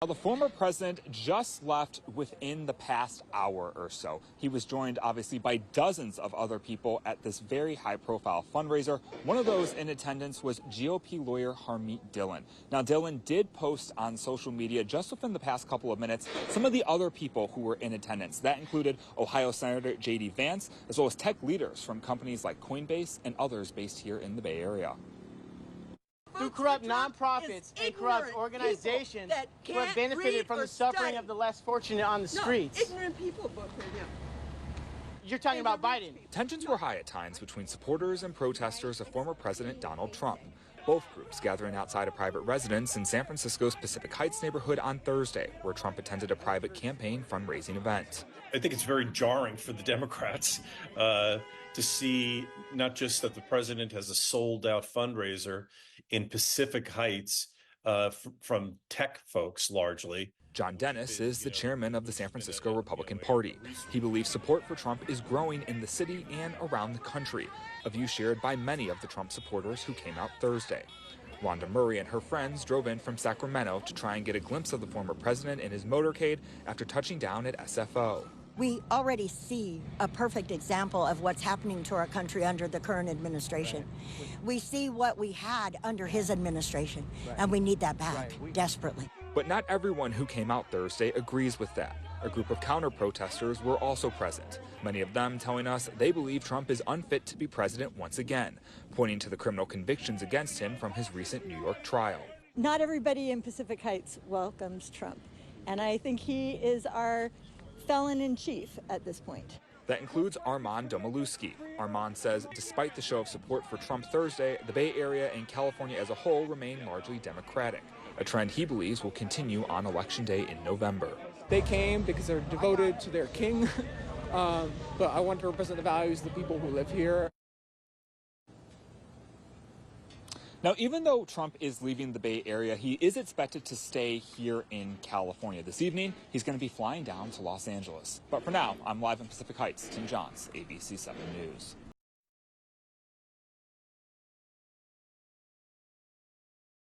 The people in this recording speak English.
The former president just left within the past hour or so. He was joined, obviously, by dozens of other people at this very high-profile fundraiser. One of those in attendance was GOP lawyer Harmeet Dillon. Now, Dillon did post on social media just within the past couple of minutes some of the other people who were in attendance. That included Ohio Senator J.D. Vance, as well as tech leaders from companies like Coinbase and others based here in the Bay Area. Through corrupt nonprofits and corrupt organizations who have benefited from the suffering of the less fortunate on the streets. Ignorant people vote for him. You're talking about Biden. Tensions were high at times between supporters and protesters of former President Donald Trump. Both groups gathering outside a private residence in San Francisco's Pacific Heights neighborhood on Thursday, where Trump attended a private campaign fundraising event. I think it's very jarring for the Democrats to see not just that the president has a sold-out fundraiser in Pacific Heights from tech folks largely. John Dennis is the chairman of the San Francisco Republican Party. He believes support for Trump is growing in the city and around the country, a view shared by many of the Trump supporters who came out Thursday. Wanda Murray and her friends drove in from Sacramento to try and get a glimpse of the former president in his motorcade after touching down at SFO. We already see a perfect example of what's happening to our country under the current administration. We see what we had under his administration, and we need that back desperately. But not everyone who came out Thursday agrees with that. A group of counter-protesters were also present, many of them telling us they believe Trump is unfit to be president once again, pointing to the criminal convictions against him from his recent New York trial. Not everybody in Pacific Heights welcomes Trump, and I think he is our felon-in-chief at this point. That includes Armand Domaluski. Armand says despite the show of support for Trump Thursday, the Bay Area and California as a whole remain largely Democratic, a trend he believes will continue on Election Day in November. They came because they're devoted to their king, but I want to represent the values of the people who live here. Now, even though Trump is leaving the Bay Area, he is expected to stay here in California. This evening, he's going to be flying down to Los Angeles. But for now, I'm live in Pacific Heights. Tim Johns, ABC 7 News.